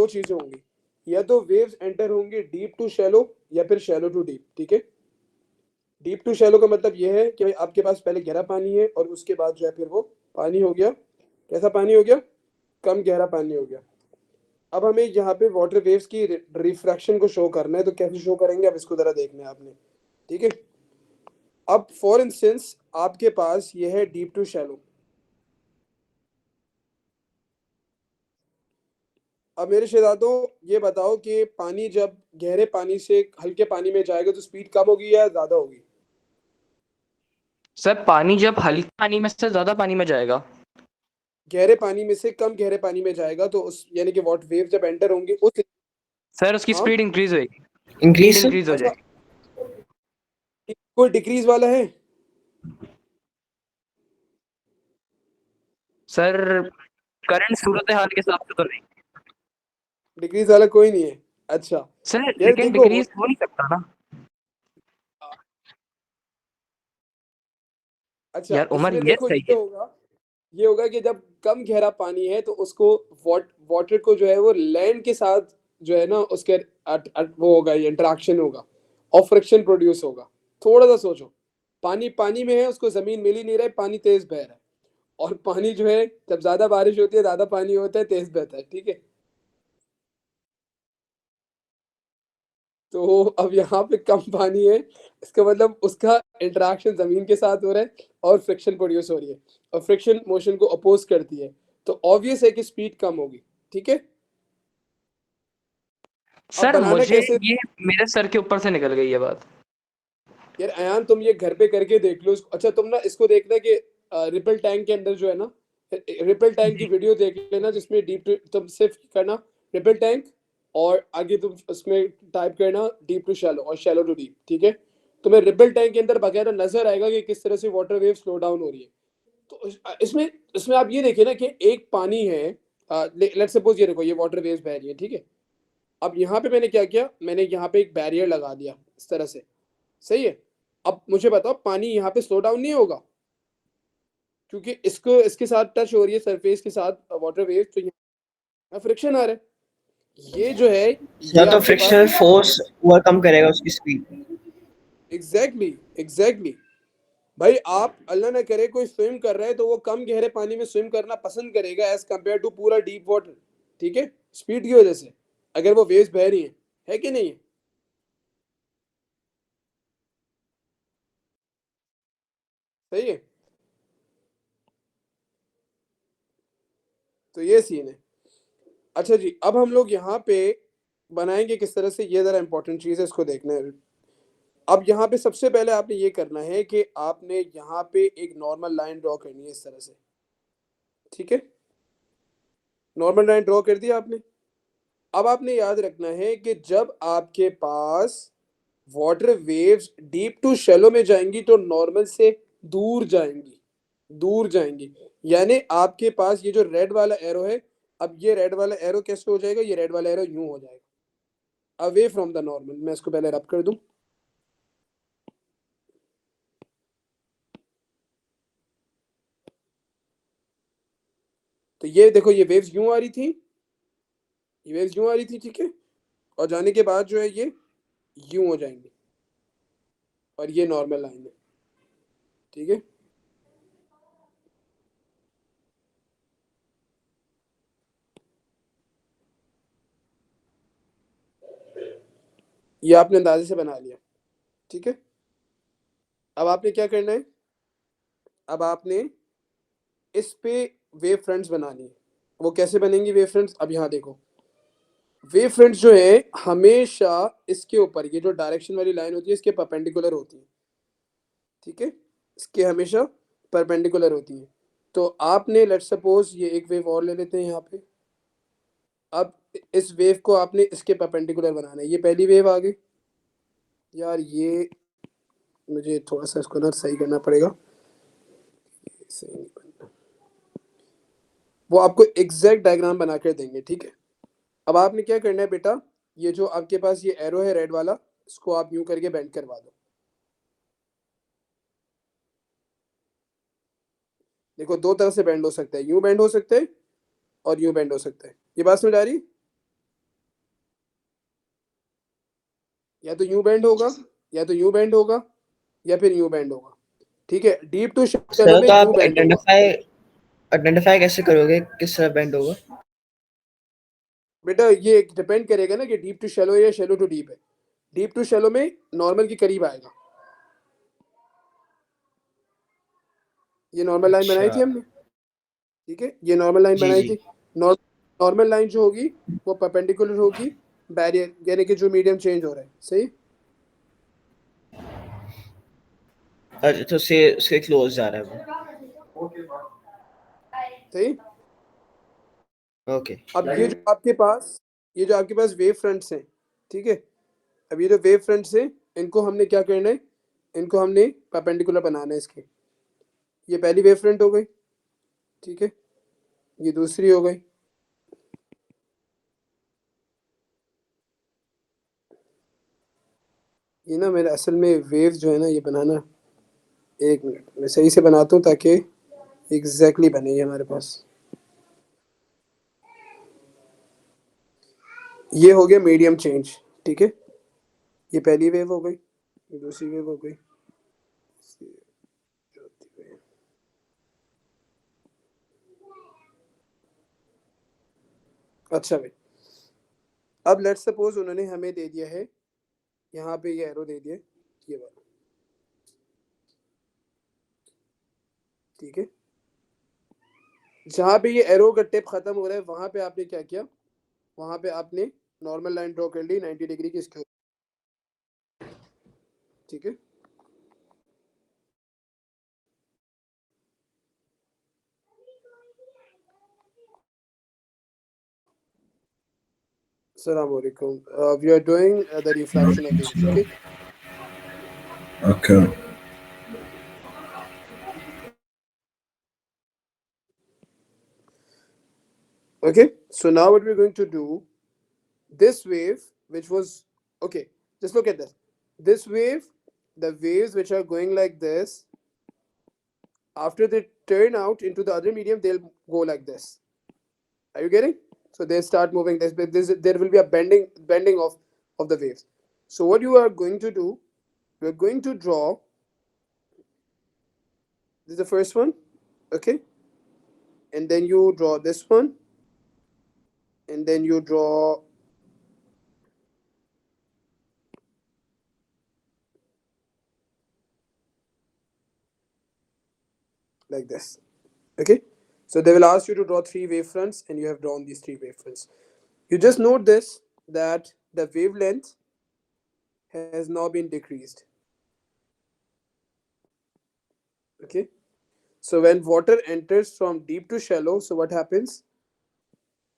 दो चीजें होंगी, या तो वेव्स एंटर होंगे डीप टू शैलो या फिर शैलो टू डीप। ठीक है, डीप टू शैलो का मतलब ये है कि भाई आपके पास पहले गहरा पानी है और उसके बाद जो है फिर वो पानी हो गया, कैसा पानी हो गया, कम गहरा पानी हो गया। अब हमें यहाँ पे वाटर वेव्स की रिफ्रैक्शन को शो करना है, तो कैसे शो करेंगे अब इसको जरा देखना है आपने। ठीक है, अब फॉर इंस्टेंस आपके पास ये है डीप टू शैलो। अब मेरे शहजादों ये बताओ कि पानी जब गहरे पानी से हल्के पानी में जाएगा तो स्पीड कम होगी या ज्यादा होगी? सर पानी जब हल्के पानी में से ज्यादा पानी में जाएगा। गहरे पानी में से कम गहरे पानी में जाएगा तो उस यानी कि वाटर वेव जब एंटर होंगे उस, सर उसकी हाँ, स्पीड इंक्रीज होगी, स्पीड इंक्रीज। इंक्रीज हो अच्छा, जाएगी। कोई डिक्रीज वाला है? सर करंट सूरत हाल के हिसाब से तो नहीं। डिक्रीज वाला कोई नहीं है? अच्छा, सर यार लेकिन देखो डिक्रीज हो नहीं सकता ना। अच्छा यार उमर इसमें ये देखो सही ये है। होगा, ये होगा कि जब कम गहरा पानी है तो उसको वाटर को जो है वो लैंड के साथ जो है ना उसके वो होगा, ये इंटरेक्शन होगा और फ्रिक्शन प्रोड्यूस होगा। थोड़ा सा सोचो, पानी पानी में है, उसको जमीन मिल ही नहीं रहा है, पानी तेज बह रहा है, और पानी जो है जब ज्यादा बारिश होती है ज्यादा पानी होता है, तेज बहता है। ठीक है, तो अब यहाँ पे कम पानी है, इसका मतलब उसका इंटरेक्शन जमीन के साथ हो रहा है और फ्रिक्शन प्रोड्यूस हो रही है, और फ्रिक्शन मोशन को अपोज करती है, तो ऑब्वियस है कि स्पीड कम होगी। ठीक है, अब सर बनाना मुझे कैसे? ये मेरे सर के ऊपर से निकल गई ये बात। यार अयान तुम ये घर पे करके देख लो अच्छा तुम ना इसको देखना कि रिपल टैंक के अंदर जो है ना, रिपल टैंक की जी वीडियो देख लेना जिसमें डीप तुम सिर्फ करना रिपल टैंक, और आगे तुम उसमें टाइप करना डीप टू शैलो और शैलो टू डीप। ठीक है, तुम्हें रिपल टैंक के अंदर बकायदा नजर आएगा कि किस तरह से वाटर वेव स्लो डाउन हो रही है। तो इसमें इसमें आप ये देखिए ना कि एक पानी है, लेट्स सपोज ये देखो ये वाटर वेव्स बह रही है। ठीक है, अब यहाँ पे मैंने क्या किया, मैंने यहाँ पे एक बैरियर लगा दिया इस तरह से, सही है। अब मुझे बताओ पानी यहाँ पे स्लो डाउन नहीं होगा, क्योंकि इसको इसके साथ टच हो रही है सरफेस के साथ वाटर वेव, तो यहाँ फ्रिक्शन आ रहा है। ये जो है या ये तो आपके पास, फ्रिक्शनल फोर्स वह कम करेगा उसकी स्पीड। Exactly exactly. भाई आप अल्लाह ना करे कोई स्विम कर रहा है तो वो कम गहरे पानी में स्विम करना पसंद करेगा एज कम्पेयर टू पूरा डीप वाटर। ठीक है, स्पीड की वजह से, अगर वो वेव्स बह रही है कि नहीं है? सही है, तो ये सीन है। अच्छा जी, अब हम लोग यहाँ पे बनाएंगे किस तरह से, ये जरा इंपॉर्टेंट चीज है, इसको देखना है। अब यहाँ पे सबसे पहले आपने ये करना है कि आपने यहाँ पे एक नॉर्मल लाइन ड्रॉ करनी है इस तरह से। ठीक है, नॉर्मल लाइन ड्रॉ कर दिया आपने। अब आपने याद रखना है कि जब आपके पास water waves deep to shallow में जाएंगी तो नॉर्मल से दूर जाएंगी, दूर जाएंगी। यानी आपके पास ये जो रेड वाला एरो है, अब ये रेड वाला एरो कैसे हो जाएगा, ये रेड वाला एरो यूं हो जाएगा अवे फ्रॉम द नॉर्मल। मैं इसको पहले रब कर दूं, तो ये देखो ये वेव्स यूं आ रही थी, ये वेव्स यूं आ रही थी। ठीक है, और जाने के बाद जो है ये यूं हो जाएंगे, और ये नॉर्मल लाइन है। ठीक है, ये आपने अंदाजे से बना लिया। ठीक है, अब आपने क्या करना है, अब आपने इस पे वेव फ्रंट्स बनानी है। वो कैसे बनेंगी वेव फ्रंट्स, अब यहाँ देखो, वेव फ्रंट्स जो है हमेशा इसके ऊपर ये जो डायरेक्शन वाली लाइन होती है इसके परपेंडिकुलर होती है। ठीक है, इसके हमेशा परपेंडिकुलर होती है। तो आपने लेट्स सपोज ये एक वेव और ले लेते हैं यहाँ पे। अब इस वेव को आपने इसके परपेंडिकुलर बनाना है, ये पहली वेव आ गई। यार ये मुझे थोड़ा सा इसको ना सही करना पड़ेगा, सही नहीं बनना। वो आपको एग्जैक्ट डायग्राम बना कर देंगे। ठीक है, अब आपने क्या करना है बेटा, ये जो आपके पास ये एरो है रेड वाला, इसको आप यूं करके बेंड करवा दो। देखो दो तरह से बेंड हो सकता है, यूं बेंड हो सकता है और यूं बेंड हो सकता है। ये बात समझ आ रही? या तो यूं बैंड होगा, या तो यूं बैंड होगा, या फिर यूं बैंड होगा। ठीक है, डीप टू शैलो सर में तो यूं आप बैंड होगा। आइडेंटिफाई कैसे करोगे किस तरह बेंड होगा? बेटा ये डिपेंड करेगा ना कि डीप टू शैलो है या शैलो टू डीप है। डीप टू शैलो में नॉर्मल के करीब आएगा। ये नॉर्मल लाइन बनाई अच्छा। थी हमने, ठीक है, ये नॉर्मल लाइन जी बनाई जी। थी। नॉर्मल लाइन जो होगी वो परपेंडिकुलर होगी बैरियर, यानी कि जो मीडियम चेंज हो रहा है। सही। अच्छा तो से उसके क्लोज जा रहा है सही। वो। ओके। अब ये जो आपके पास वेव फ्रंट्स हैं, ठीक है, अब ये जो वेव फ्रंट्स हैं इनको हमने क्या करना है, इनको हमने परपेंडिकुलर बनाना है इसके। ये पहली वेव फ्रंट हो गई, ठीक है, ये दूसरी हो गई, ये ना मेरे असल में वेव्स जो है ना ये बनाना, एक मिनट मैं सही से बनाता हूँ ताकि एग्जैक्टली बने ये हमारे पास। ये हो गया मीडियम चेंज, ठीक है, ये पहली वेव हो गई, ये दूसरी वेव हो गई, चौथी वेव। अच्छा भाई, अब लेट्स सपोज उन्होंने हमें दे दिया है, यहाँ पे ये एरो दे दिया, ये वाला, ठीक है, जहाँ पे ये एरो का टिप खत्म हो रहा है वहां पे आपने क्या किया, वहां पे आपने नॉर्मल लाइन ड्रॉ कर ली 90 डिग्री की इसके ऊपर, ठीक है। अस्सलाम वालेकुम, we are doing the reflection of waves, okay. Okay. Okay, so now what we're going to do, this wave which was, okay, just look at this wave, the waves which are going like this, after they turn out into the other medium they'll go like this. Are you getting? So they start moving there will be a bending of the waves. So what you are going to do, you're going to draw, this is the first one, okay, and then you draw this one, and then you draw like this, okay. So they will ask you to draw three wavefronts and you have drawn these three wavefronts. You just note this, that the wavelength has now been decreased, okay. So when water enters from deep to shallow, so what happens,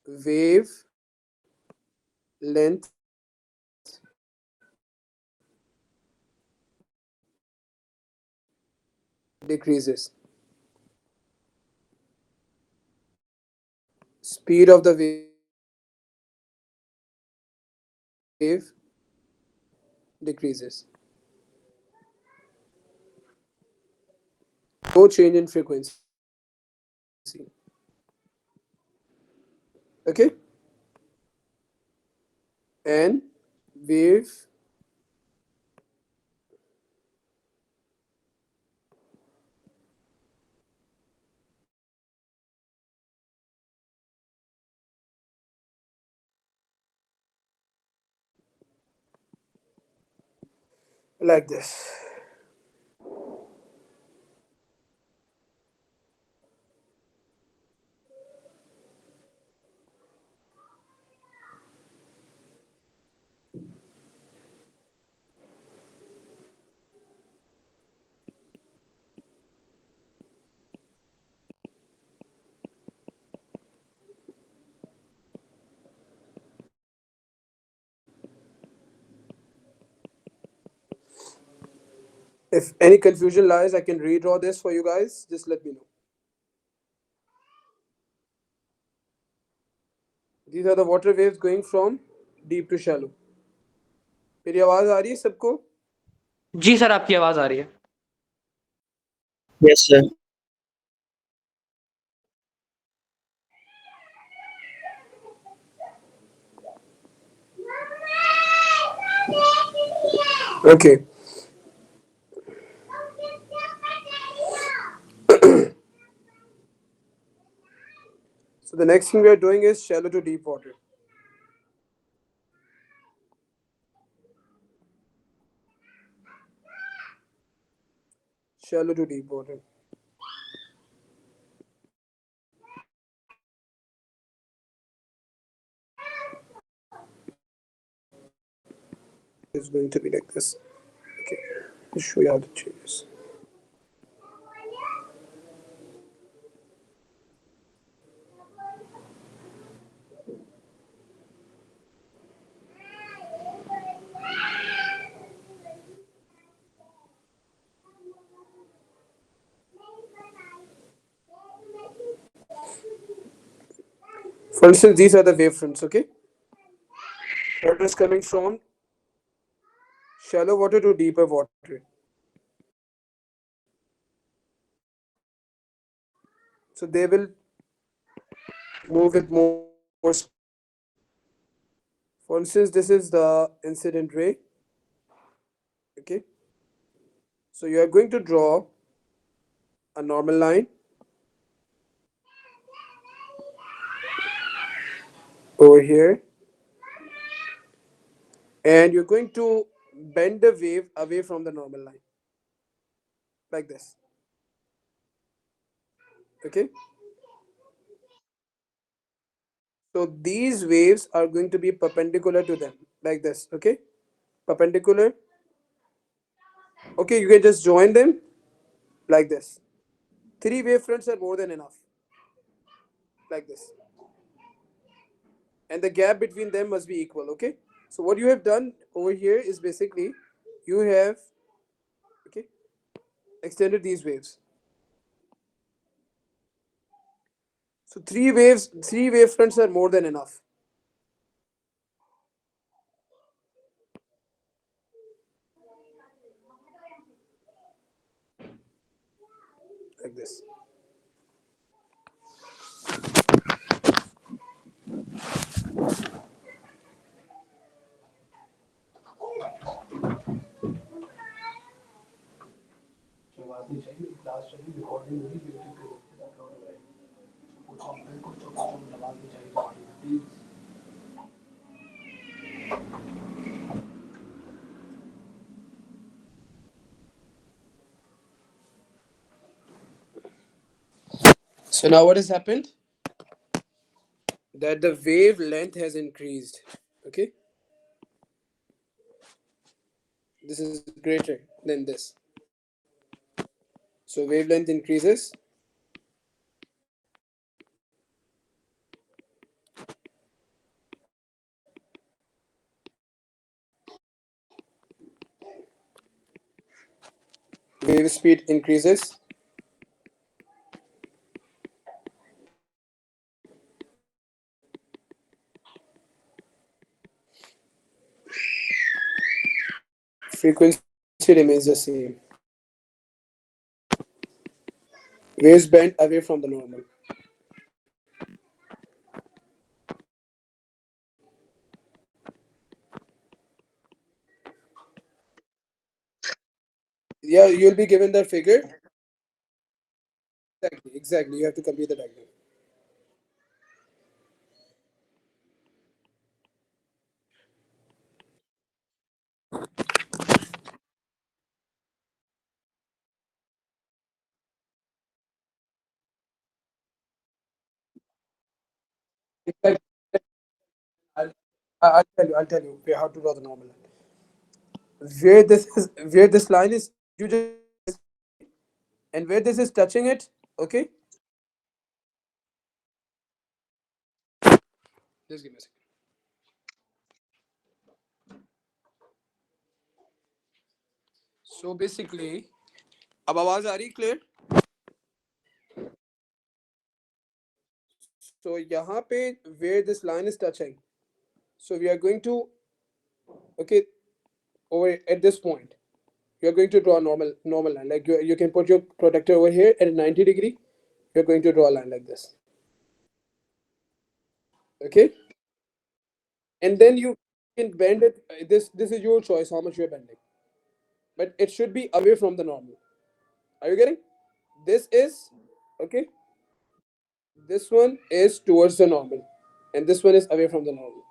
wave length decreases, speed of the wave decreases, no change in frequency, okay, and wave like this. If any confusion lies, I can redraw this for you guys. Just let me know. These are the water waves going from deep to shallow. मेरी आवाज आ रही है सबको? जी sir, आपकी आवाज आ रही है। Yes sir. Okay. So the next thing we are doing is shallow to deep water. Shallow to deep water. It's going to be like this. Okay. I'll show you how to change. For instance, these are the wavefronts. Okay. Water is coming from shallow water to deeper water. So they will move with more speed. For instance, this is the incident ray. Okay. So you are going to draw a normal line over here, and you're going to bend the wave away from the normal line like this. Okay. So these waves are going to be perpendicular to them like this. Okay. Perpendicular. Okay, you can just join them like this. Three wavefronts are more than enough like this, and the gap between them must be equal. Okay. So what you have done over here is basically you have, okay, extended these waves. So three wavefronts are more than enough like this. So now what has happened? That the wavelength has increased. Okay, this is greater than this. So wavelength increases. Wave speed increases. Frequency remains the same. Waves bend away from the normal. Yeah, you'll be given the figure. Exactly, exactly. You have to complete the diagram. Exactly. I'll, I'll tell you. I'll tell you how to draw the normal line. Where this line is, you just, and where this is touching it. Okay. Just give me a second. So basically, अब आवाज आ रही clear? So यहाँ पे where this line is touching, so we are going to, okay, over at this point, you are going to draw a normal line. Like you can put your protector over here at 90 degree. You're going to draw a line like this. Okay, and then you can bend it. This is your choice how much you're bending. but it should be away from the normal. Are you getting? This is okay. This one is towards the normal, and this one is away from the normal.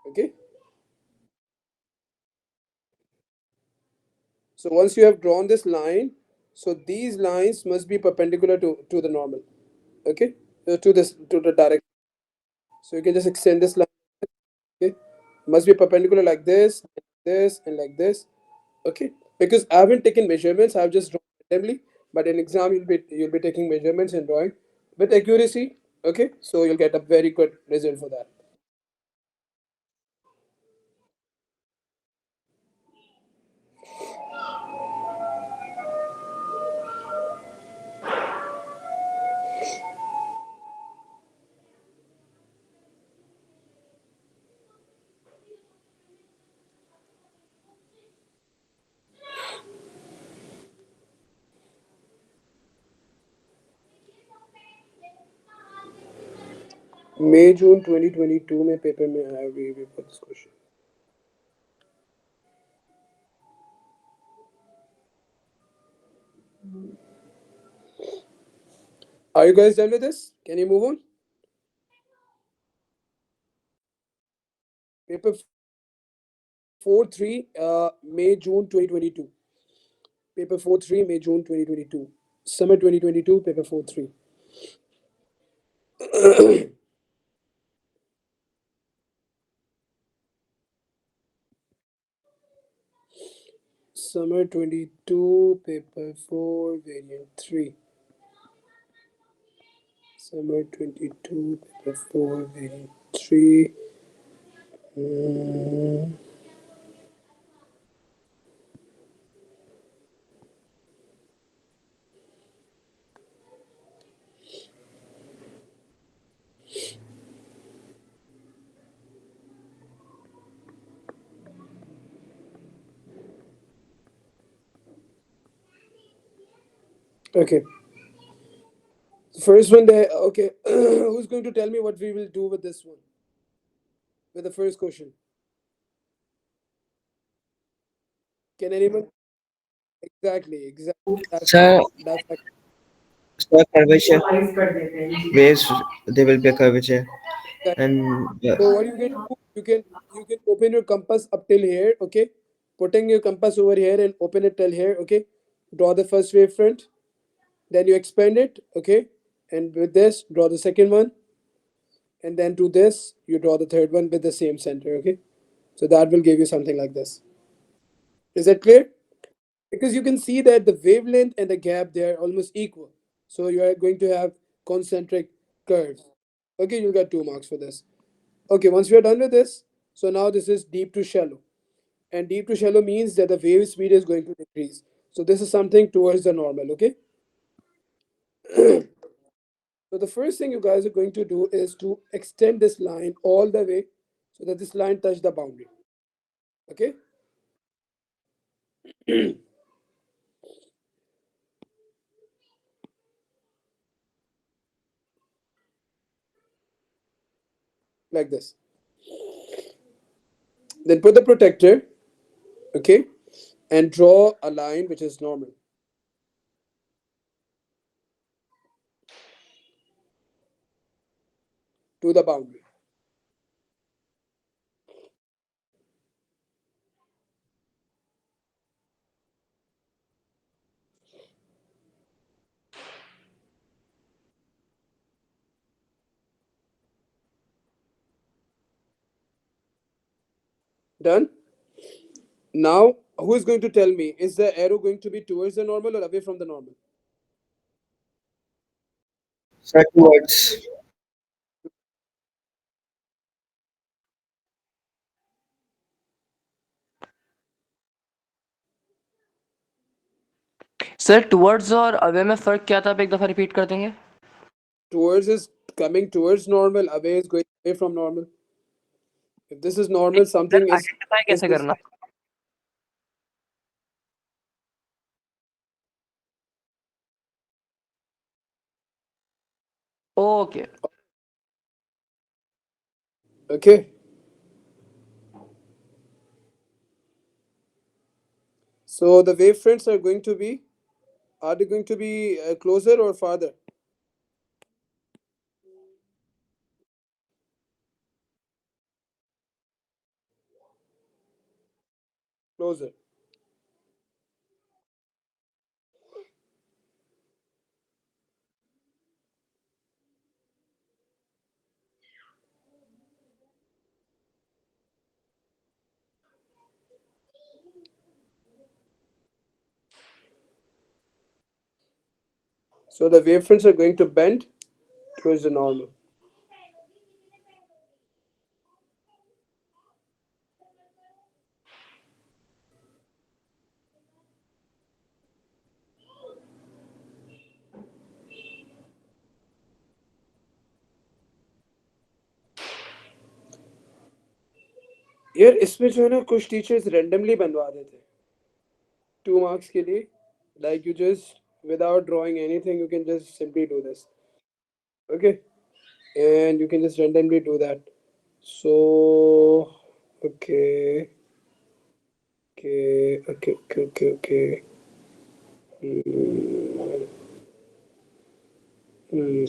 Okay. So once you have drawn this line, so these lines must be perpendicular to the normal. Okay, to this to the direct. So you can just extend this line. Okay, must be perpendicular like this, and like this. Okay, because I haven't taken measurements, I've just drawn randomly. But in exam, you'll be taking measurements and drawing with accuracy. Okay, so you'll get a very good result for that. मई जून 2022 में paper में आया we put this question. Are you guys done with this? Can you move on? Paper 4-3 May June 2022. Paper 4-3 May June 2022. Summer 2022 paper 4-3. Summer 22 paper 4 variant 3. Summer 22 paper 4 variant 3. Mm, okay. The first one there. Okay. Who's going to tell me what we will do with this one? With the first question. Can anyone? Exactly. Exactly. Sir, That's sir, curvature waves, there will be a curvature, that. and So what you can do, you can open your compass up till here, okay? Putting your compass over here and open it till here, okay? Draw the first wavefront, then you expand it, okay? And with this, draw the second one, and then to this, you draw the third one with the same center, okay? So that will give you something like this. Is that clear? Because you can see that the wavelength and the gap, they are almost equal. So you are going to have concentric curves. Okay, you got 2 marks for this. Okay, once we are done with this, so now this is deep to shallow. And deep to shallow means that the wave speed is going to decrease. So this is something towards the normal, okay? So the first thing you guys are going to do is to extend this line all the way so that this line touch the boundary, okay? Like this. Then put the protector, okay? And draw a line which is normal to the boundary. Done? Now, who is going to tell me, is the arrow going to be towards the normal or away from the normal? sir, towards. Sir towards और away में फ़र्क क्या था? आप एक दफ़ा repeat कर देंगे? Towards is coming towards normal, away is going away from normal. If this is normal, sir something identify is कैसे this. करना? Okay. Okay. So the wavefronts are going to be, are they going to be closer or farther? Closer. So the wavefronts are going to bend towards the normal. यार इसमें जो है ना कुछ teachers randomly बनवा देते 2 marks के लिए, like you just without drawing anything you can just simply do this, okay, and you can just randomly do that. So okay, okay. Hmm. Hmm.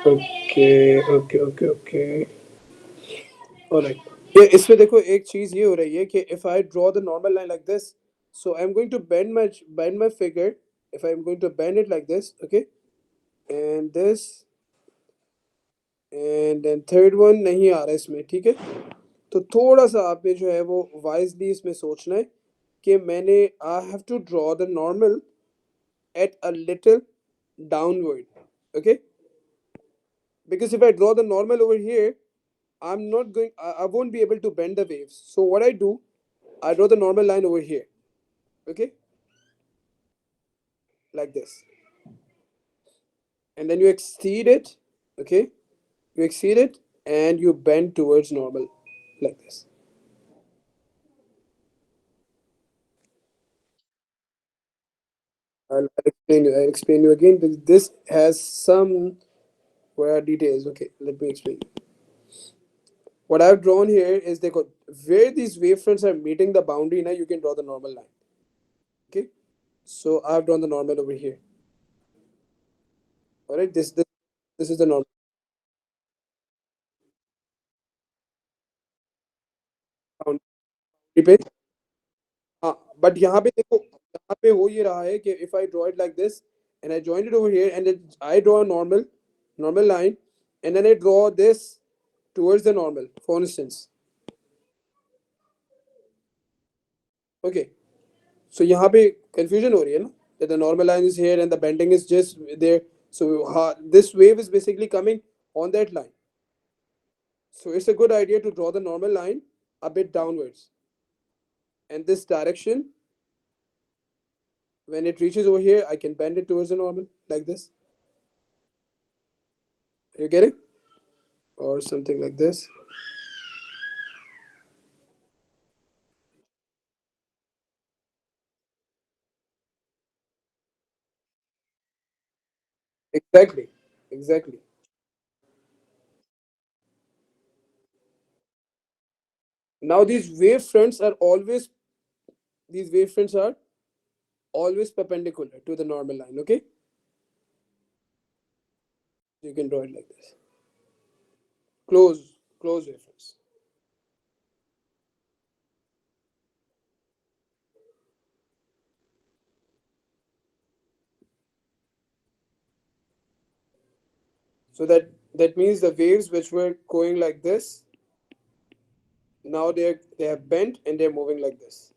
Okay. Okay. Alright. ये इसमें देखो एक चीज ये हो रही है कि if I draw the normal line like this, so I'm going to bend my figure. If I'm going to bend it like this, okay, and this, and then third one नहीं आ रहा इसमें, ठीक है, तो थोड़ा सा आपने जो है वो वाइजली इसमें सोचना है कि मैंने I have to draw the normal at a little downward, okay, because if I draw the normal over here, I won't be able to bend the waves. So what I do, I draw the normal line over here, okay, like this, and then you exceed it, okay, you exceed it and you bend towards normal like this. I'll explain you again. This has some details. Okay, let me explain. What I've drawn here is they got where these wavefronts are meeting the boundary. Now you can draw the normal line. Okay, so I've drawn the normal over here. All right, this is the normal boundary पे. हाँ, but यहाँ पे देखो, यहाँ पे हो ये रहा है कि if I draw it like this and I join it over here and then I draw a normal line and then I draw this towards the normal, for instance. Okay, so यहाँ पे confusion हो रही है ना, that the normal line is here and the bending is just there. So this wave is basically coming on that line. So it's a good idea to draw the normal line a bit downwards. And this direction, when it reaches over here, I can bend it towards the normal like this. You get it? Or something like this. Exactly. Now these wave fronts are always perpendicular to the normal line. Okay, you can draw it like this. Close wave fronts. So that means the waves which were going like this, Now they have bent and they're moving like this.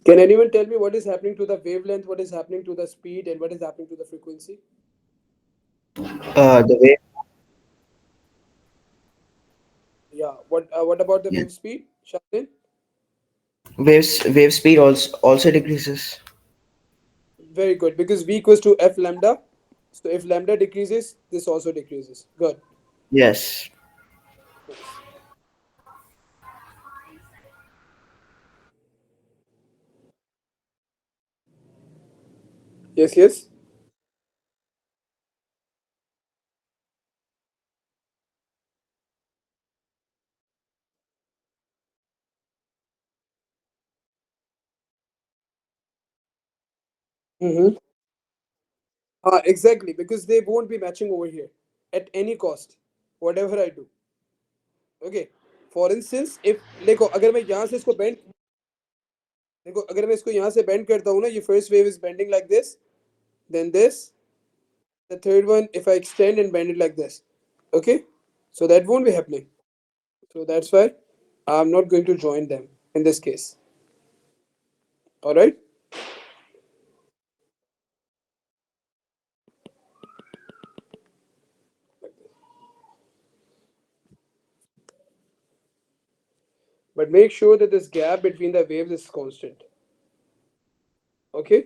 Can anyone tell me what is happening to the wavelength, what is happening to the speed, and what is happening to the frequency? The wave, Yeah. What about the yeah. wave speed, Shadin? Wave speed also decreases. Very good, because v equals to f lambda. So if lambda decreases, this also decreases. Good. Yes. Nice. Yes, yes. Mm-hmm. Exactly, because they won't be matching over here at any cost, whatever I do. Okay. For instance, if देखो अगर मैं यहाँ से इसको bend देखो अगर मैं इसको यहाँ से bend करता हूँ ना, ये first wave is bending like this, then this, the third one if I extend and bend it like this. Okay, so that won't be happening. So that's why I'm not going to join them in this case. All right. But make sure that this gap between the waves is constant. Okay.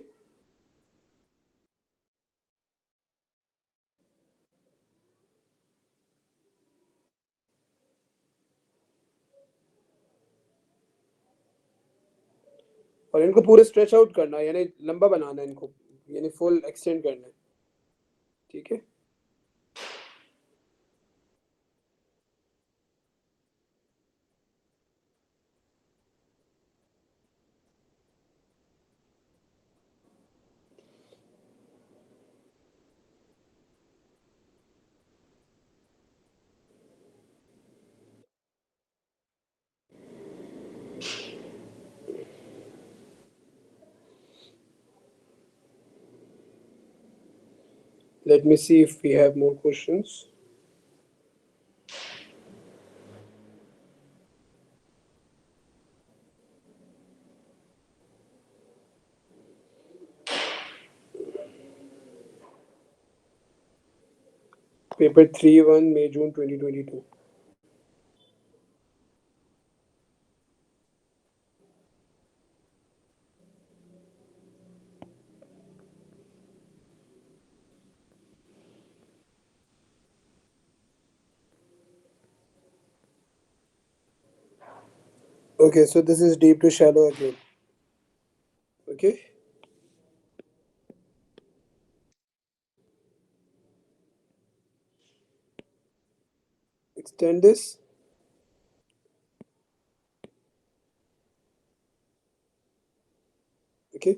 और इनको पूरे stretch out करना है, यानी लंबा बनाना है इनको, यानी फुल एक्सटेंड करना है. ठीक है. Let me see if we have more questions. Paper 3-1 May June 2022. Okay, so this is deep to shallow again. Okay. Extend this. Okay.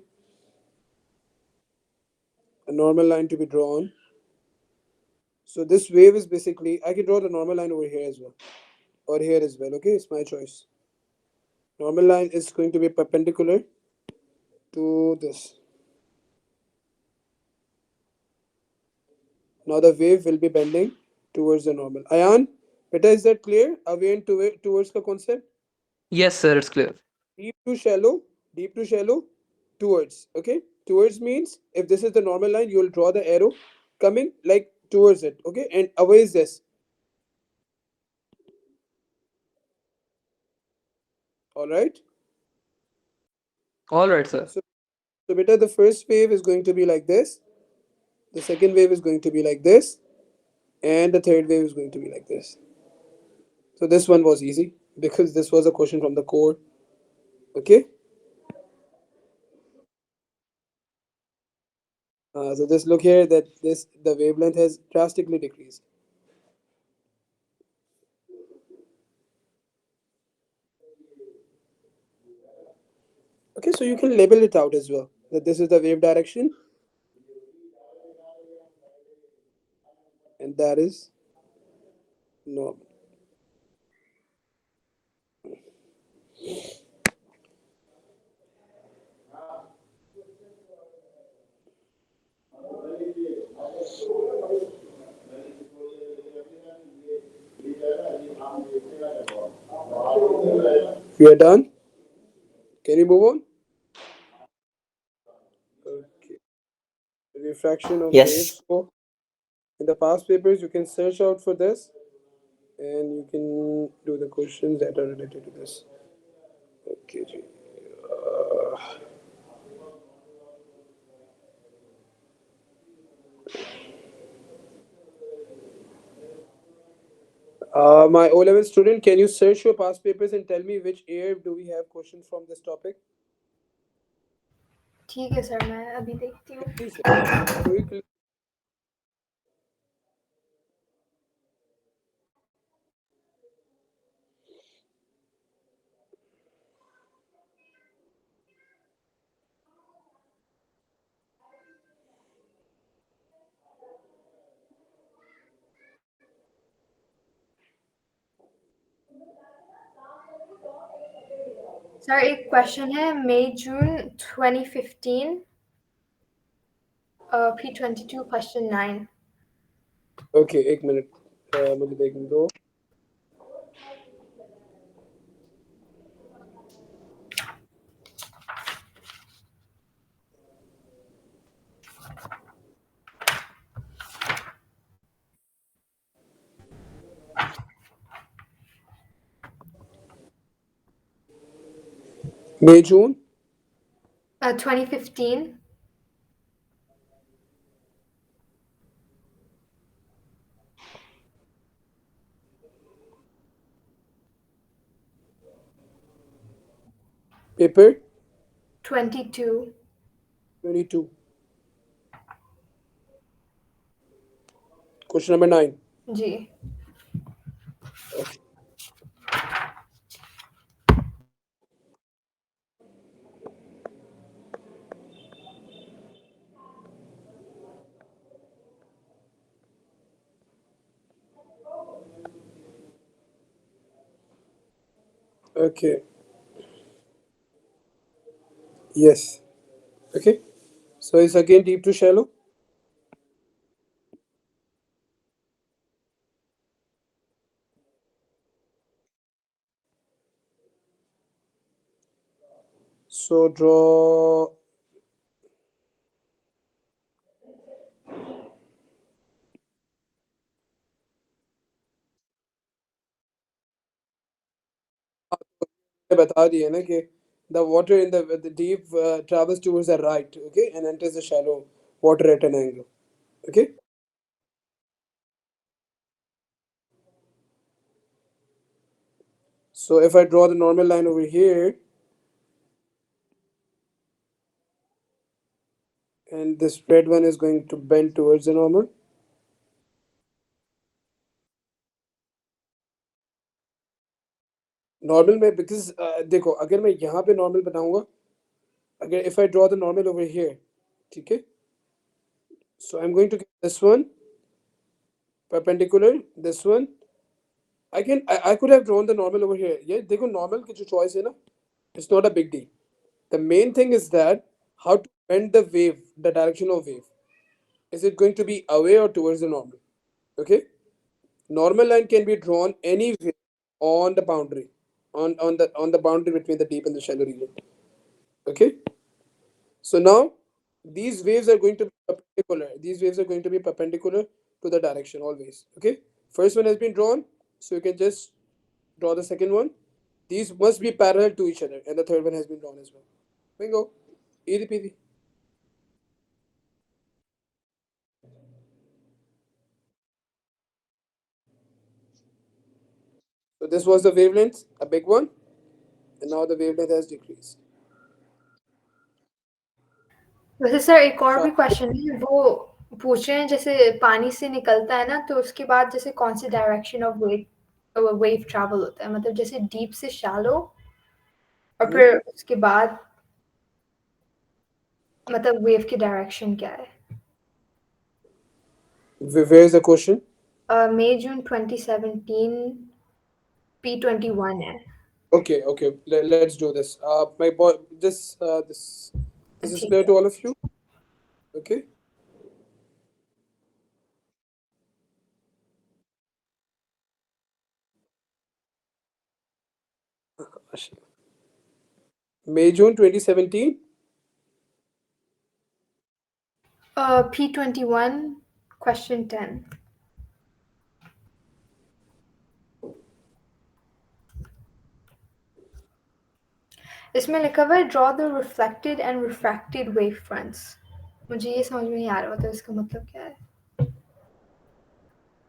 A normal line to be drawn. So this wave is basically, I can draw the normal line over here as well, or here as well. Okay, it's my choice. Normal line is going to be perpendicular to this. Now the wave will be bending towards the normal. Ayan, beta, is that clear? Away and towards the concept. Yes, sir, it's clear. Deep to shallow, deep to shallow, towards. Okay, towards means if this is the normal line, you will draw the arrow coming like towards it. Okay, and away is this. All right. All right, sir. So beta, the first wave is going to be like this. The second wave is going to be like this, and the third wave is going to be like this. So this one was easy because this was a question from the core. Okay. So just look here that the wavelength has drastically decreased. Okay, so you can label it out as well that this is the wave direction and that is normal. We are done. Can you move on? Okay. Refraction of Yes. waves. So in the past papers, you can search out for this and you can do the questions that are related to this. Okay. My O level student, can you search your past papers and tell me which year do we have questions from this topic? ठीक है sir, मैं अभी देखती हूँ. Please quickly. Sir एक question है मई जून 2015 P22 question 9. Okay, एक minute मुझे देखने दो. May, June. 2015. Paper 22. 22. Question number 9. Ji. Okay. Okay. Yes. Okay. So it's again deep to shallow. So draw बता दिया ना कि the water in the deep travels towards the right, okay, and enters the shallow water at an angle, okay. So if I draw the normal line over here and this red one is going to bend towards the normal, normal में because देखो अगर मैं यहाँ पे normal बनाऊंगा, अगर if I draw the normal over here, ठीक है, so I'm going to get this one perpendicular, this one I could have drawn the normal over here. ये देखो normal की जो choice है ना, it's not a big deal. The main thing is that how to bend the wave, the direction of wave. Is it going to be away or towards the normal? Okay, normal line can be drawn anywhere on the boundary, on the boundary between the deep and the shallow region. Okay, so now these waves are going to be perpendicular. These waves are going to be perpendicular to the direction always. Okay, first one has been drawn, so you can just draw the second one. These must be parallel to each other, and the third one has been drawn as well. Bingo, easy peasy. So this was the wavelength, a big one, and now the wavelength has decreased. वैसे sir एक और भी question है, वो पूछ रहे हैं जैसे पानी से निकलता है ना, तो उसके बाद जैसे कौन सी डायरेक्शन ऑफ वेव ट्रैवल होता है, मतलब जैसे डीप से शैलो और फिर उसके बाद मतलब वेव की डायरेक्शन क्या है? Where is the question? May June 2017 P21 है. Okay, let's do this. My boy, this is ठीक clear है. to all of you. Okay. May June 2017. P21 question 10. इसमें लिखा हुआ है draw the reflected and refracted wave fronts. मुझे ये समझ में नहीं आ रहा, मतलब इसका मतलब क्या है?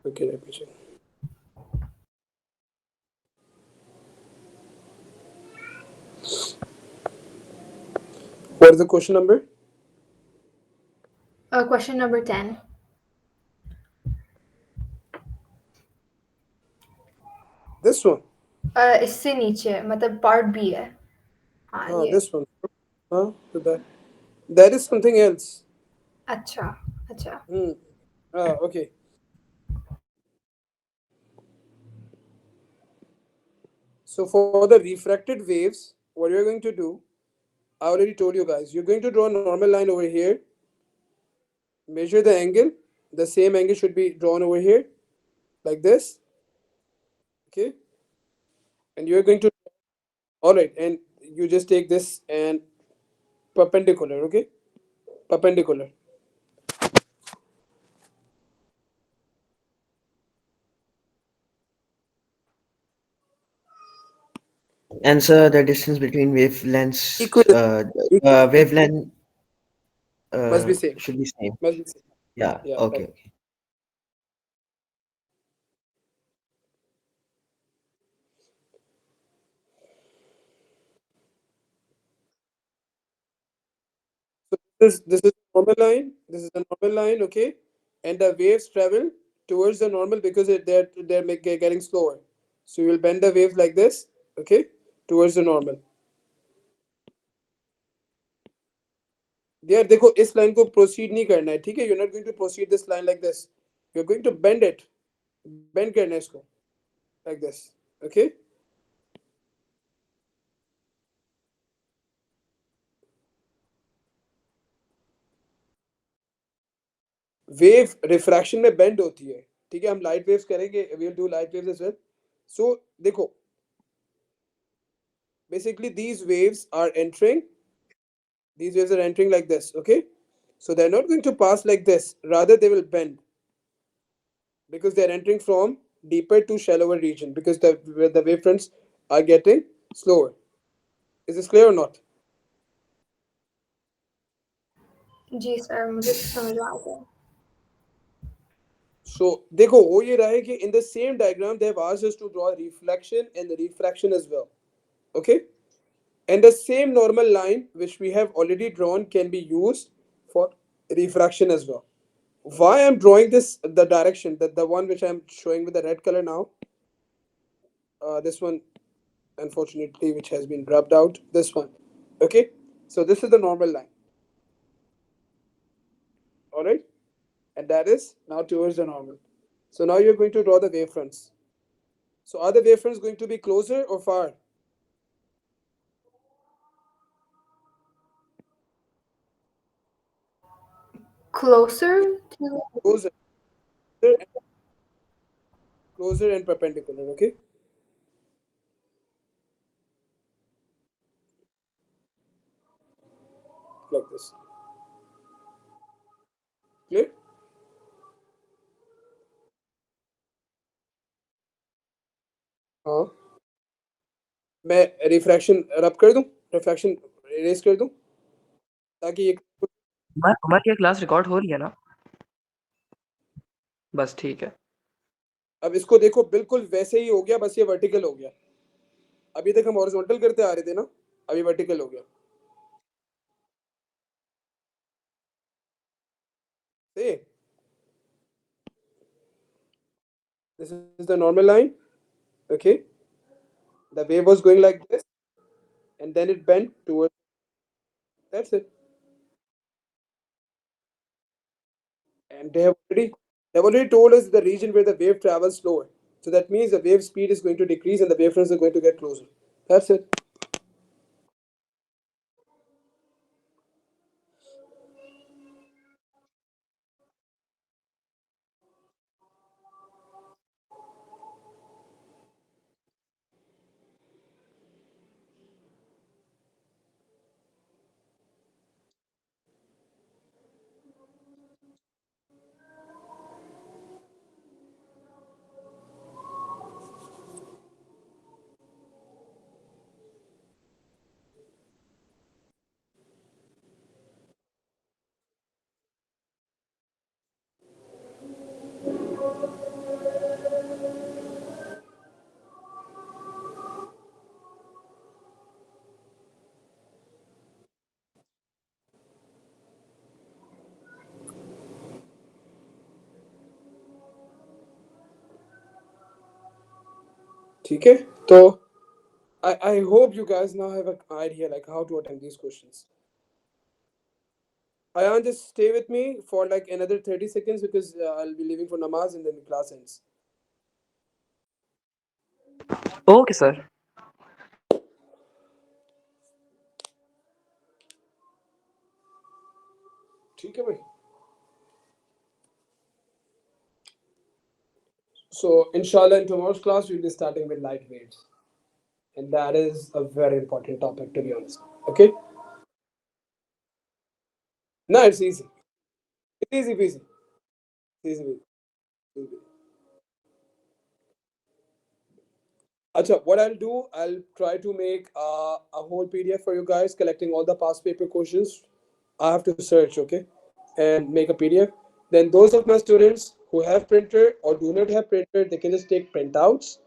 Okay, let me check. What is the question number? Question number 10. This one. इससे नीचे मतलब part B है. हाँ ये. This one. So that is something else. अच्छा. Okay. So for the refracted waves, what you're going to do, I already told you guys, you're going to draw a normal line over here, measure the angle, the same angle should be drawn over here, like this, okay? And you're going to, all right, and you just take this and perpendicular, okay? Perpendicular. And sir, the distance between wavelengths, Equidistant. wavelength Must be same. should be same. Must be same. Yeah. Yeah, Okay. right. Okay. This is normal line. This is the normal line, okay? And the waves travel towards the normal because they're getting slower. So you will bend the waves like this, okay, towards the normal. यार देखो इस line को proceed नहीं करना है, ठीक है? You're not going to proceed this line like this. You're going to bend it. Bend करना है इसको like this, okay? Wave refraction में बेंड होती है, ठीक है? हम लाइट वेव्स करेंगे, we will do light waves as well. So देखो, basically these waves are entering like this, okay? So they're not going to pass like this, rather they will bend because they're entering from deeper to shallower region because the wavefronts are getting slower. Is this clear or not? जी sir, मुझे समझ आ गया. So देखो हो ये रहा है कि in the same diagram they have asked us to draw reflection and the refraction as well, okay? And the same normal line which we have already drawn can be used for refraction as well. Why I'm drawing this, the direction, that the one which I'm showing with the red color now, this one unfortunately which has been rubbed out, this one, okay? So this is the normal line, all right? And that is now towards the normal. So now you're going to draw the wavefronts. So are the wavefronts going to be closer or far? Closer to. Closer and perpendicular, okay? Like this. Clear? हाँ, मैं refraction रब कर दूं, refraction erase कर दूं ताकि ये हमारी ये क्लास रिकॉर्ड हो रही है ना? बस ठीक है. अब इसको देखो बिल्कुल वैसे ही हो गया, बस ये वर्टिकल हो गया. अभी तक हम हॉरिजॉन्टल करते आ रहे थे ना, अभी वर्टिकल हो गया। See, this is the normal line. Okay, the wave was going like this, and then it bent towards. That's it. And they've already told us the region where the wave travels slower. So that means the wave speed is going to decrease and the wavefronts are going to get closer. That's it. ठीक है? तो I hope you guys now have an idea like how to attempt these questions. Ayan, just stay with me for like another 30 seconds because I'll be leaving for namaz and then the class ends. Okay, sir. ठीक है भाई? So inshallah in tomorrow's class we'll be starting with light waves. And that is a very important topic to be honest. Okay? No, it's easy. It's easy peasy. It's easy peasy. Acha, what I'll do, I'll try to make a whole PDF for you guys collecting all the past paper questions. I have to search, okay, and make a PDF. Then those of my students who have printer or do not have printer, they can just take printouts,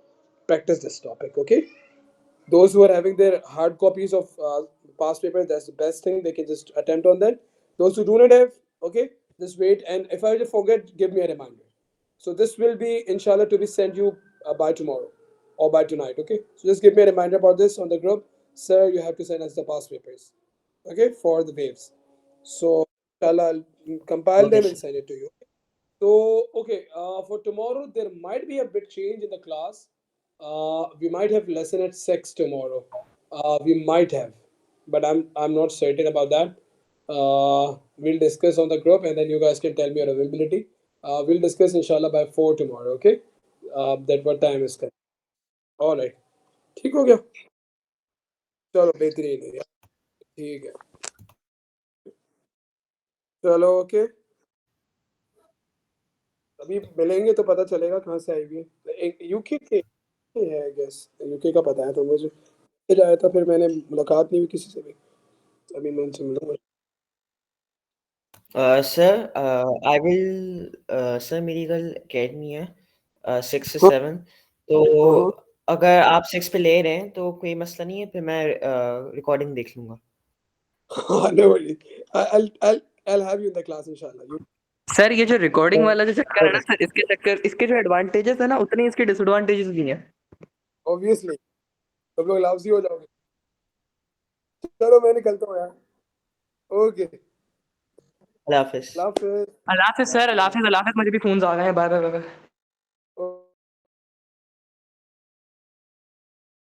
practice this topic, okay. Those who are having their hard copies of past paper, that's the best thing. They can just attempt on that. Those who do not have, okay, just wait. And if I just forget, give me a reminder. So this will be, inshallah, to be sent you by tomorrow or by tonight, okay? So just give me a reminder about this on the group. Sir, you have to send us the past papers, okay, for the waves. So, inshallah, I'll compile Okay, them and sir. send it to you. So, okay, for tomorrow, there might be a bit change in the class. We might have lesson at 6 tomorrow. We might have, but I'm not certain about that. We'll discuss on the group, and then you guys can tell me your availability. We'll discuss inshallah by 4 tomorrow. Okay, that what time is correct. All right. ठीक हो गया? चलो बेहतरीन है यार. ठीक है. चलो ओके. अभी मिलेंगे तो पता चलेगा कहाँ से आई हुई है. यूके के है आई गेस. यूके का पता है तो मुझे. फिर आया था फिर मैंने मुलाकात नहीं हुई किसी से भी. अभी मैं उनसे मिलूंगा. सर आई विल सर मेरी कल अकेडमी है 6 से 7 तो अगर आप 6 पे ले रहे हैं तो कोई मसला नहीं है फिर मैं रिकॉर्डिंग देख लूँगा. No worries. I'll have you in the class inshallah. You sir ये जो रिकॉर्डिंग वाला जो चक्कर है ना Okay. सर, इसके जो एडवांटेजेस है ना उतने ही इसके डिसएडवांटेजेस भी हैं. obviously सब लोग लाउसी हो जाओगे. चलो मैं निकलता हूँ यार. ओके. अल्लाह हाफिज़. अल्लाह हाफिज़. अल्लाह हाफिज़ सर, अल्लाह हाफिज़, मुझे भी फोन्स आ गए हैं. Bye bye bye.